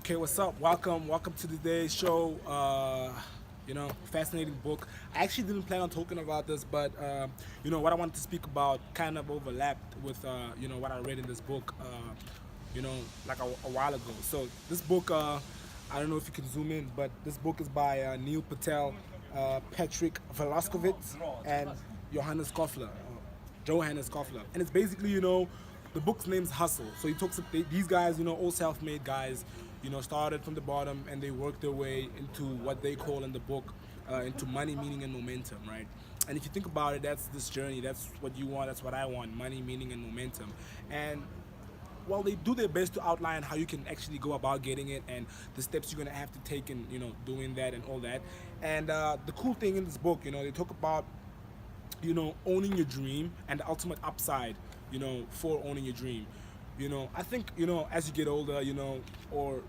Okay, what's up? Welcome to today's show. Fascinating book. I actually didn't plan on talking about this, but what I wanted to speak about kind of overlapped with what I read in this book. You know, like a while ago. So this book, I don't know if you can zoom in, but this book is by Neil Patel, Patrick Velaskovitz, and Johannes Kofler. Johannes Kofler, and it's basically the book's name's Hustle. So he talks these guys, all self-made guys, started from the bottom and they worked their way into what they call in the book into money, meaning, and momentum, right? And if you think about it, that's this journey. That's what you want. That's what I want: money, meaning, and momentum. And well, they do their best to outline how you can actually go about getting it and the steps you're gonna have to take in doing that and all that. And the cool thing in this book, they talk about owning your dream and the ultimate upside, for owning your dream. I think, as you get older, or,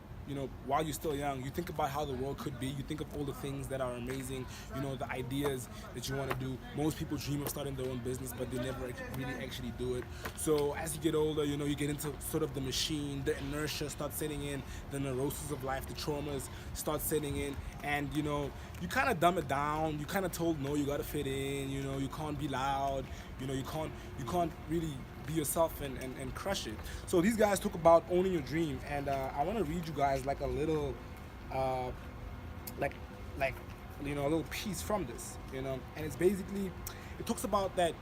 while you're still young, you think about how the world could be. You think of all the things that are amazing, the ideas that you want to do. Most people dream of starting their own business, but they never really actually do it. So as you get older, you get into sort of the machine, the inertia starts setting in, the neuroses of life, the traumas start setting in, and, you kind of dumb it down. You kind of told, no, you got to fit in, you can't be loud, you can't really be yourself and crush it. So these guys talk about owning your dream, and I want to read you guys like a little, uh, like, like, a little piece from this, and it's basically, it talks about that,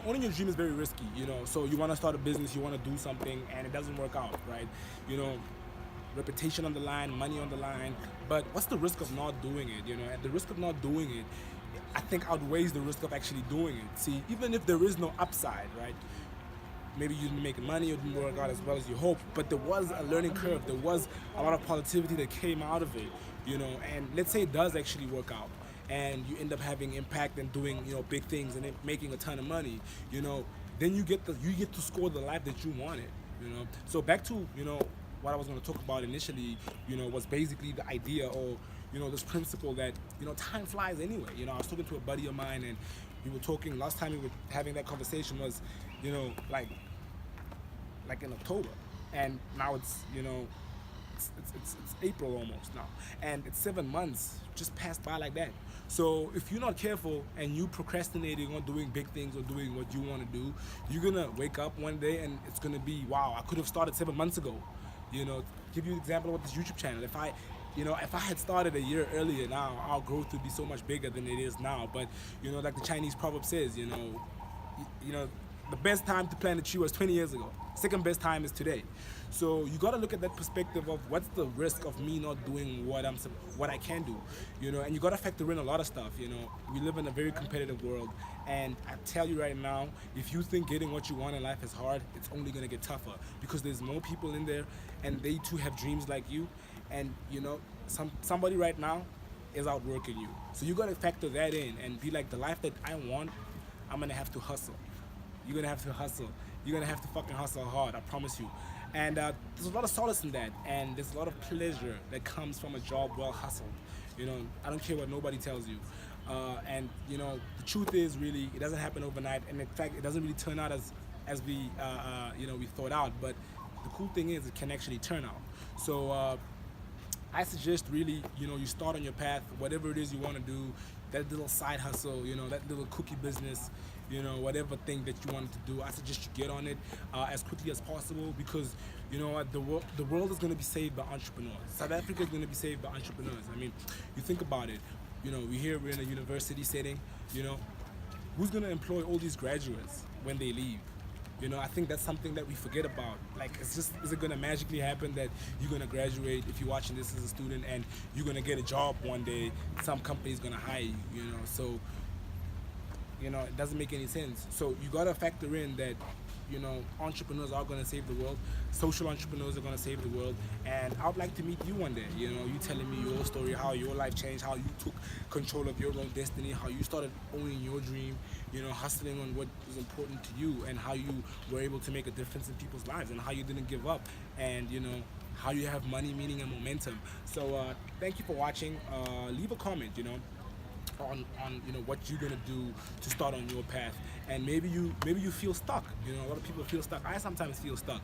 owning your dream is very risky, so you want to start a business, you want to do something, and it doesn't work out, right? you know, Reputation on the line, money on the line, but what's the risk of not doing it? And the risk of not doing it, I think outweighs the risk of actually doing it. See, even if there is no upside, right? Maybe you didn't make money, it didn't work out as well as you hoped, but there was a learning curve, there was a lot of positivity that came out of it, and let's say it does actually work out and you end up having impact and doing, big things and making a ton of money, then you get to score the life that you wanted. So back to, what I was going to talk about initially, was basically the idea, or this principle that time flies anyway. I was talking to a buddy of mine, and we were talking last time we were having that conversation was, like in October, and now it's April almost now, and it's 7 months just passed by like that. So if you're not careful and you procrastinating on doing big things or doing what you want to do, you're gonna wake up one day and it's gonna be, wow, I could have started 7 months ago. Give you an example with this YouTube channel. If I had started a year earlier, now our growth would be so much bigger than it is now. But like the Chinese proverb says, the best time to plant a tree was 20 years ago. Second best time is today. So you got to look at that perspective of what's the risk of me not doing what I can do, and you got to factor in a lot of stuff. We live in a very competitive world, and I tell you right now, if you think getting what you want in life is hard, it's only gonna get tougher because there's more people in there, and they too have dreams like you, and somebody right now is outworking you. So you got to factor that in and be like, the life that I want, I'm gonna have to hustle. You're gonna have to hustle. You're gonna have to fucking hustle hard, I promise you. And there's a lot of solace in that, and there's a lot of pleasure that comes from a job well hustled. I don't care what nobody tells you. And the truth is, really, it doesn't happen overnight, and in fact, it doesn't really turn out as we thought out. But the cool thing is, it can actually turn out. So I suggest really, you start on your path, whatever it is you want to do, that little side hustle, that little cookie business, whatever thing that you wanted to do. I suggest you get on it as quickly as possible, because the world is going to be saved by entrepreneurs. South Africa is going to be saved by entrepreneurs. I mean, you think about it. We're in a university setting. Who's going to employ all these graduates when they leave? I think that's something that we forget about. Like, is it gonna magically happen that you're gonna graduate, if you're watching this as a student, and you're gonna get a job one day, some company's gonna hire you, So, it doesn't make any sense. So you gotta factor in that, entrepreneurs are gonna save the world, social entrepreneurs are gonna save the world, and I would like to meet you one day, you telling me your story, how your life changed, how you took control of your own destiny, how you started owning your dream, hustling on what was important to you, and how you were able to make a difference in people's lives, and how you didn't give up, and how you have money, meaning, and momentum. So thank you for watching. Leave a comment, on what you're gonna do to start on your path, and maybe you feel stuck. A lot of people feel stuck. I sometimes feel stuck,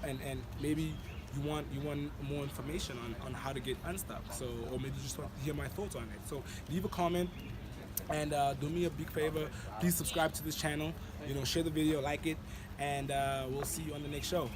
and maybe you want more information on how to get unstuck. So, or maybe you just want to hear my thoughts on it. So leave a comment. And do me a big favor, please subscribe to this channel. Share the video, like it, and we'll see you on the next show.